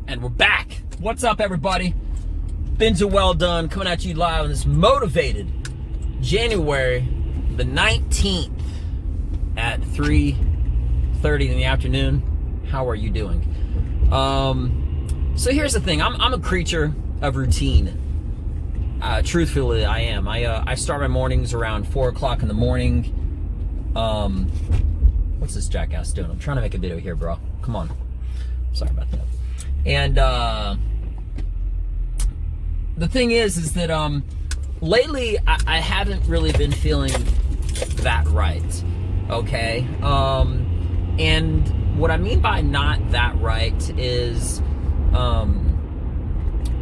And we're back. What's up, everybody? Benja Welldone coming at you live on this motivated January the 19th at 3:30 in the afternoon. How are you doing? So here's the thing. I'm a creature of routine. Truthfully, I am. I start my mornings around 4 o'clock in the morning. What's this jackass doing? I'm trying to make a video here, bro. Come on. Sorry about that. And the thing is that lately I haven't really been feeling that right. Okay? And what I mean by not that right is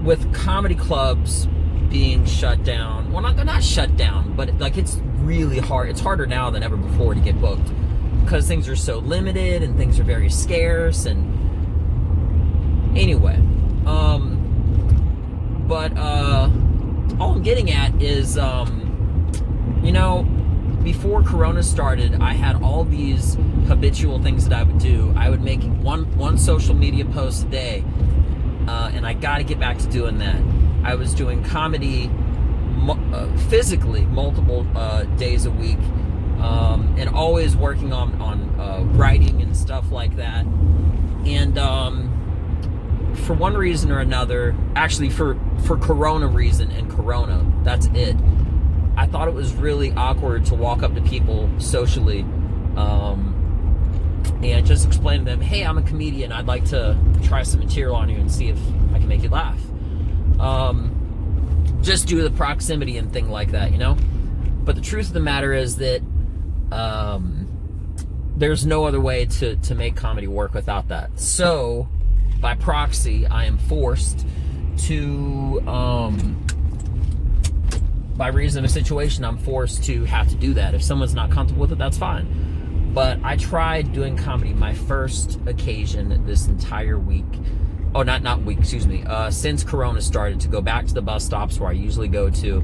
with comedy clubs being shut down. Well, they're not shut down, but like it's really hard. It's harder now than ever before to get booked because things are so limited and things are very scarce. And anyway, but all I'm getting at is, you know, before Corona started, I had all these habitual things that I would do. I would make one social media post a day, and I got to get back to doing that. I was doing comedy physically multiple days a week, and always working on writing and stuff like that. And for one reason or another, actually for Corona reason and Corona, that's it. I thought it was really awkward to walk up to people socially and just explain to them, hey, I'm a comedian. I'd like to try some material on you and see if I can make you laugh. Just due to the proximity and thing like that, you know? But the truth of the matter is that there's no other way to make comedy work without that. So, by proxy, I am forced to, by reason of a situation, I'm forced to have to do that. If someone's not comfortable with it, that's fine. But I tried doing comedy my first occasion this entire week. Oh, not week, excuse me. Since Corona started, to go back to the bus stops where I usually go to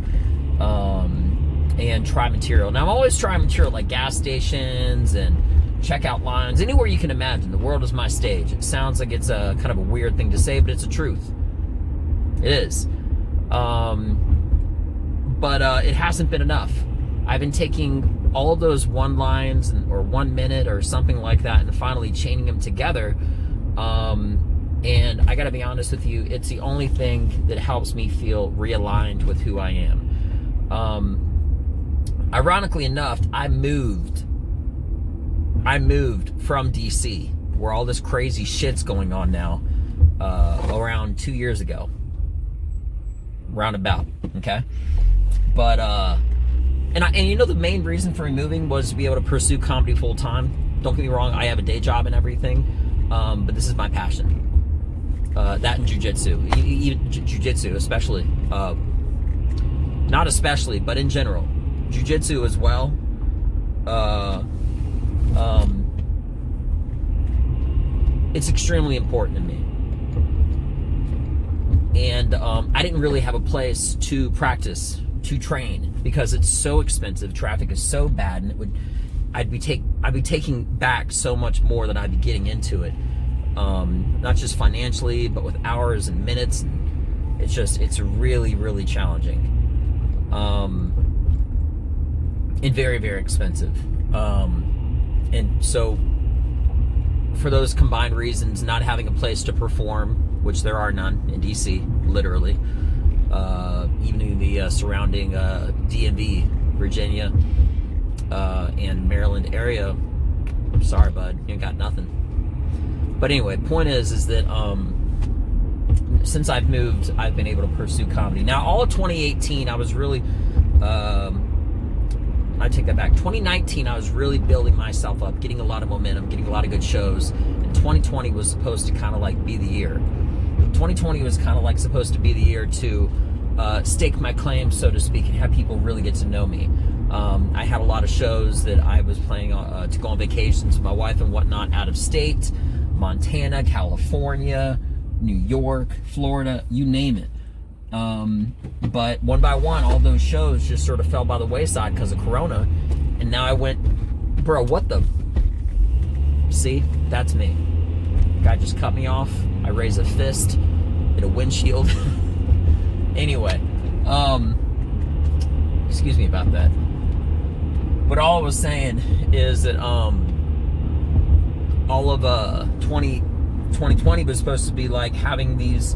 and try material. Now, I'm always trying material like gas stations and checkout lines, anywhere you can imagine. The world is my stage. It sounds like it's a kind of a weird thing to say, but it's the truth. It is. But it hasn't been enough. I've been taking all of those one lines or 1 minute or something like that and finally chaining them together. And I gotta be honest with you, it's the only thing that helps me feel realigned with who I am. Ironically enough, I moved from DC, where all this crazy shit's going on now, around 2 years ago. Roundabout, okay? But, and you know the main reason for me moving was to be able to pursue comedy full time. Don't get me wrong, I have a day job and everything, but this is my passion. That and jiu-jitsu, jiu-jitsu especially. Not especially, but in general. Jiu-jitsu as well. It's extremely important to me. And I didn't really have a place to practice, to train, because it's so expensive. Traffic is so bad, and I'd be taking back so much more than I'd be getting into it. Not just financially, but with hours and minutes. And it's really, really challenging. And very, very expensive. And so for those combined reasons, not having a place to perform, which there are none in DC, literally, even in the surrounding DMV, Virginia, and Maryland area, I'm sorry, bud, you ain't got nothing. But anyway, point is that since I've moved, I've been able to pursue comedy. Now, all of 2018, I was really, I take that back. 2019, I was really building myself up, getting a lot of momentum, getting a lot of good shows. And 2020 was supposed to kind of like be the year. 2020 was kind of like supposed to be the year to stake my claim, so to speak, and have people really get to know me. I had a lot of shows that I was planning to go on vacations with my wife and whatnot out of state. Montana, California, New York, Florida, you name it. But one by one, all those shows just sort of fell by the wayside because of Corona. And now I went, bro, what the? See, that's me. Guy just cut me off. I raise a fist in a windshield. Anyway, excuse me about that. But all I was saying is that all of 2020 was supposed to be like having these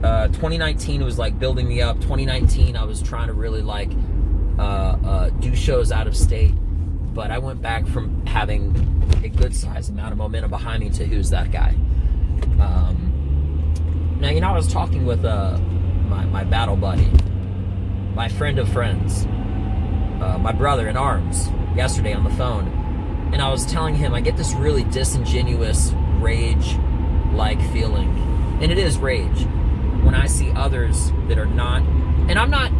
2019 was like building me up. 2019 I was trying to really like do shows out of state, but I went back from having a good size amount of momentum behind me to who's that guy. Now, you know, I was talking with my battle buddy, my friend of friends, my brother in arms, yesterday on the phone, and I was telling him I get this really disingenuous rage-like feeling, and it is rage, when I see others that are not, and I'm not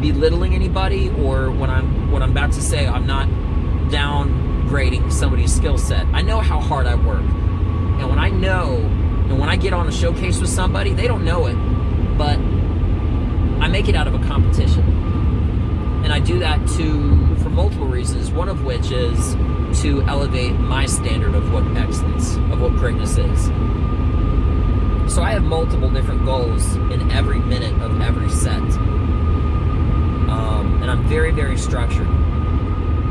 belittling anybody, or what I'm about to say, I'm not downgrading somebody's skill set. I know how hard I work, and when I get on a showcase with somebody, they don't know it, but I make it out of a competition, and I do that for multiple reasons. One of which is to elevate my standard of what excellence, of what greatness is. So I have multiple different goals in every minute of every set. And I'm very, very structured.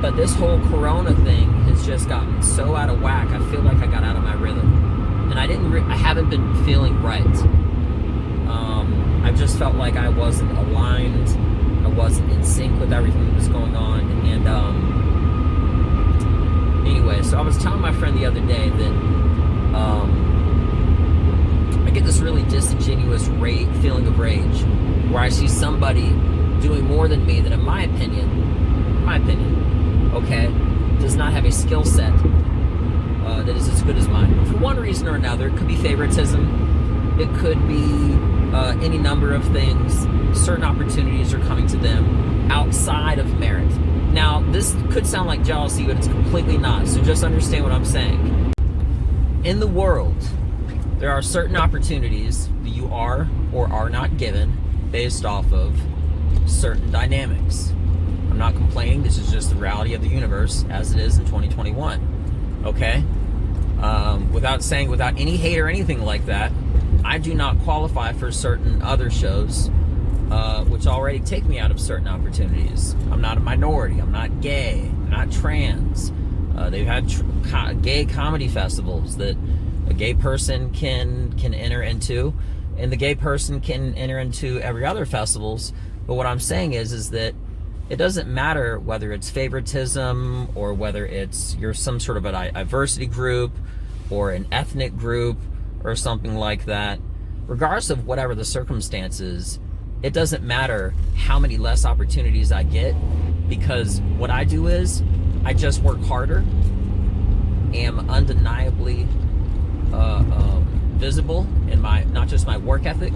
But this whole Corona thing has just gotten so out of whack, I feel like I got out of my rhythm. And I haven't been feeling right. I just felt like I wasn't aligned. I wasn't in sync with everything that was going on. And anyway, so I was telling my friend the other day that I get this really disingenuous feeling of rage, where I see somebody doing more than me that, in my opinion, okay, does not have a skill set that is as good as mine. For one reason or another, it could be favoritism, it could be any number of things. Certain opportunities are coming to them outside of merit. Now, this could sound like jealousy, but it's completely not, so just understand what I'm saying. In the world, there are certain opportunities that you are or are not given based off of certain dynamics. I'm not complaining, this is just the reality of the universe as it is in 2021, okay? Without any hate or anything like that, I do not qualify for certain other shows, which already take me out of certain opportunities. I'm not a minority, I'm not gay, I'm not trans. They've had gay comedy festivals that a gay person can enter into, and the gay person can enter into every other festivals. But what I'm saying is that it doesn't matter whether it's favoritism or whether you're some sort of a diversity group or an ethnic group or something like that. Regardless of whatever the circumstances, it doesn't matter how many less opportunities I get, because what I do is I just work harder, am undeniably visible in not just my work ethic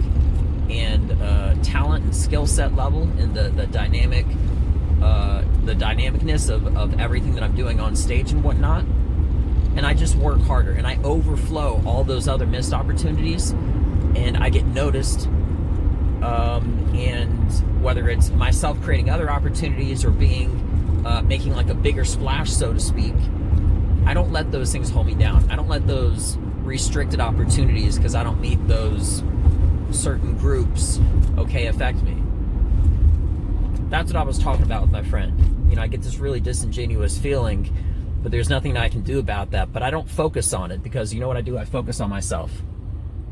and talent and skill set level, and the dynamicness of everything that I'm doing on stage and whatnot. And I just work harder, and I overflow all those other missed opportunities, and I get noticed. And whether it's myself creating other opportunities or making like a bigger splash, so to speak, I don't let those things hold me down. I don't let those restricted opportunities, because I don't meet those certain groups, okay, affect me. That's what I was talking about with my friend. You know, I get this really disingenuous feeling, but there's nothing that I can do about that. But I don't focus on it, because you know what I do? I focus on myself.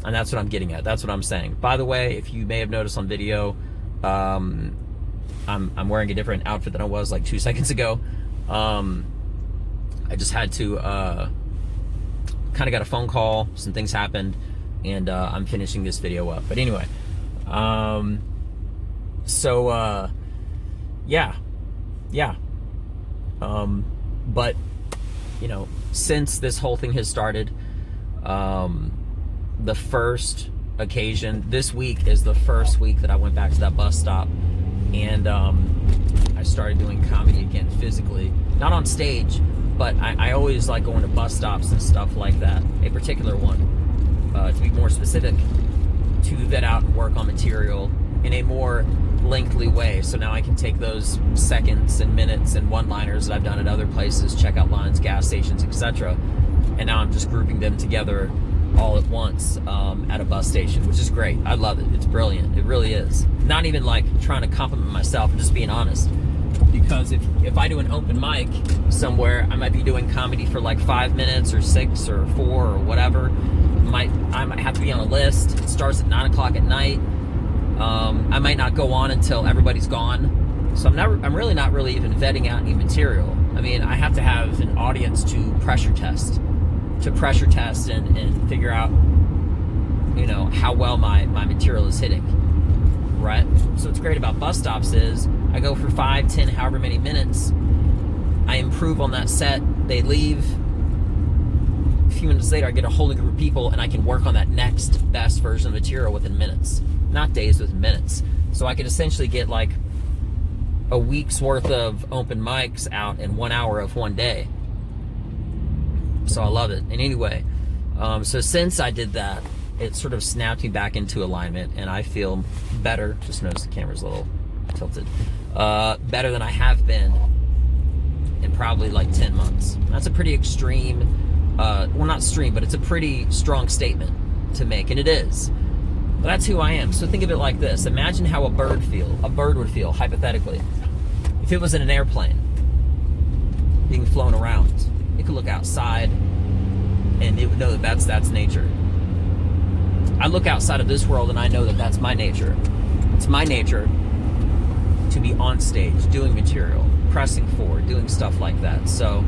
And that's what I'm getting at. That's what I'm saying. By the way, if you may have noticed on video, I'm wearing a different outfit than I was like 2 seconds ago. I just had to kind of got a phone call, some things happened, and I'm finishing this video up. But anyway, yeah. But you know, since this whole thing has started, the first occasion this week is the first week that I went back to that bus stop, and I started doing comedy again physically, not on stage, but I always like going to bus stops and stuff like that. A particular one, to be more specific, to vet out and work on material in a more lengthy way. So now I can take those seconds and minutes and one-liners that I've done at other places, checkout lines, gas stations, etc., and now I'm just grouping them together all at once at a bus station, which is great. I love it. It's brilliant. It really is. Not even like trying to compliment myself, I'm just being honest. Because if I do an open mic somewhere, I might be doing comedy for like 5 minutes or 6 or 4 or whatever. I might have to be on a list. It starts at 9 o'clock at night. I might not go on until everybody's gone. So I'm really not even vetting out any material. I mean, I have to have an audience to pressure test and figure out, you know, how well my material is hitting, right? So what's great about bus stops is I go for 5, 10, however many minutes. I improve on that set. They leave. A few minutes later, I get a whole new group of people, and I can work on that next best version of material within minutes, not days, within minutes. So I could essentially get like a week's worth of open mics out in 1 hour of one day. So I love it. And anyway, so since I did that, it sort of snapped me back into alignment, and I feel better. Just notice the camera's a little tilted. Better than I have been in probably like 10 months. That's a pretty extreme, well, not extreme, but it's a pretty strong statement to make, and it is. But that's who I am. So think of it like this. Imagine how a bird would feel, hypothetically, if it was in an airplane being flown around. It could look outside, and it would know that that's nature. I look outside of this world, and I know that that's my nature. It's my nature to be on stage, doing material, pressing forward, doing stuff like that. So,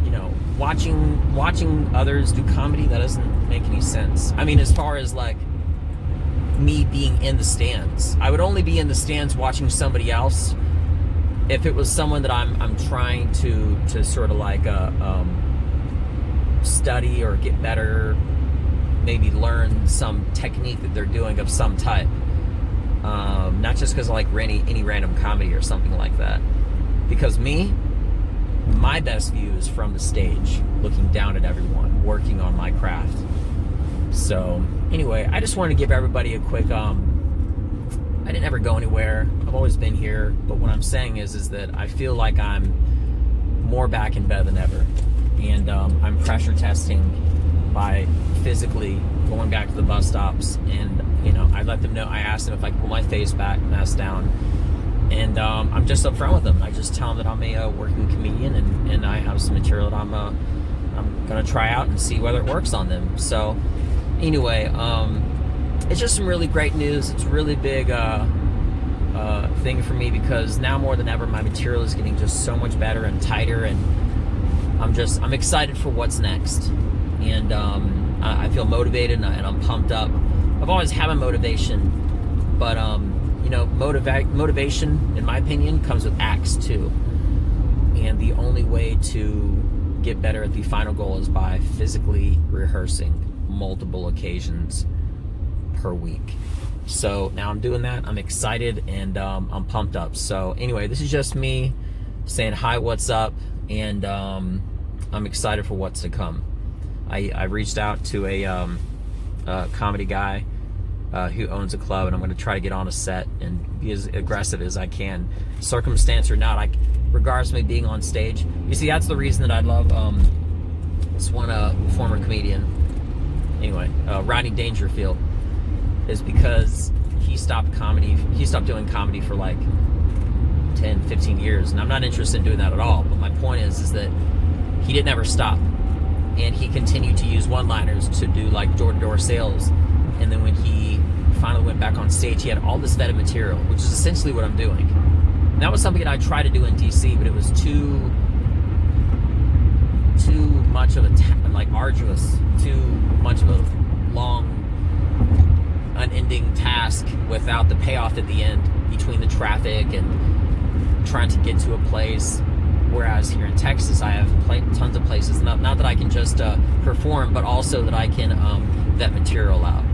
you know, watching others do comedy, that doesn't make any sense. I mean, as far as like me being in the stands, I would only be in the stands watching somebody else if it was someone that I'm trying to sort of like study or get better, maybe learn some technique that they're doing of some type. Not just because I like any random comedy or something like that. Because my best view is from the stage, looking down at everyone, working on my craft. So anyway, I just wanted to give everybody a quick, I didn't ever go anywhere. I've always been here. But what I'm saying is that I feel like I'm more back in bed than ever. And I'm pressure testing by physically going back to the bus stops. And, you know, I let them know. I asked them if I could pull my face mask down. And I'm just upfront with them. I just tell them that I'm a working comedian, and I have some material that I'm going to try out and see whether it works on them. So anyway, it's just some really great news. It's a really big thing for me, because now more than ever my material is getting just so much better and tighter, and I'm excited for what's next. And I feel motivated, and I'm pumped up. I've always had a motivation, but you know, motivation, in my opinion, comes with acts too. And the only way to get better at the final goal is by physically rehearsing multiple occasions per week. So now I'm doing that. I'm excited, and I'm pumped up. So anyway, this is just me saying hi, what's up, and I'm excited for what's to come. I reached out to a comedy guy who owns a club, and I'm going to try to get on a set and be as aggressive as I can, circumstance or not. Regardless of me being on stage. You see, that's the reason that I love this one former comedian. Anyway, Rodney Dangerfield, is because he stopped doing comedy for like 10, 15 years, and I'm not interested in doing that at all. But my point is that he didn't ever stop, and he continued to use one-liners to do like door-to-door sales. And then when he finally went back on stage, he had all this vetted material, which is essentially what I'm doing. And that was something that I tried to do in DC, but it was too much of arduous, too much of a long, unending task without the payoff at the end, between the traffic and trying to get to a place. Whereas here in Texas, I have tons of places, not that I can just perform, but also that I can vet material out.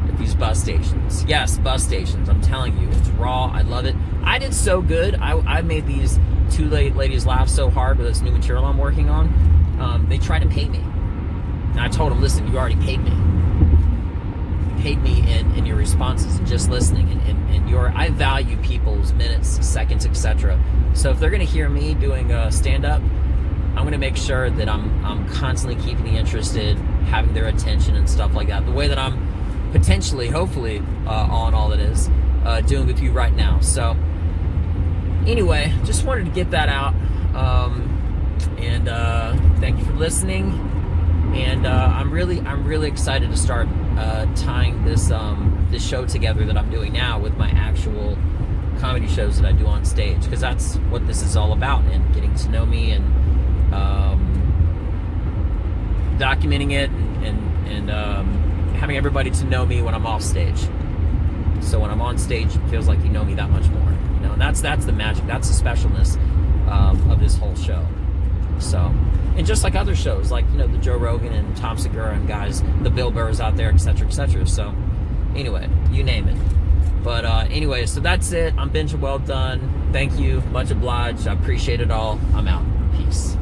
At these bus stations. Yes, bus stations. I'm telling you, it's raw. I love it. I did so good. I made these two ladies laugh so hard with this new material I'm working on. They tried to pay me. And I told them, listen, you already paid me. You paid me in your responses and just listening. And I value people's minutes, seconds, etc. So if they're going to hear me doing stand-up, I'm going to make sure that I'm constantly keeping you interested, having their attention and stuff like that. The way that I'm potentially, hopefully, on all that is doing with you right now. So anyway, just wanted to get that out. And thank you for listening. And I'm really excited to start tying this show together that I'm doing now with my actual comedy shows that I do on stage, because that's what this is all about, and getting to know me and documenting it and having everybody to know me when I'm off stage. So when I'm on stage, it feels like you know me that much more. You know, and that's the magic, that's the specialness of this whole show. So, and just like other shows, like, you know, the Joe Rogan and Tom Segura and guys, the Bill Burrs out there, etc., etc. So, anyway, you name it. But anyway, so that's it. I'm Benja Welldone. Thank you. Much obliged. I appreciate it all. I'm out. Peace.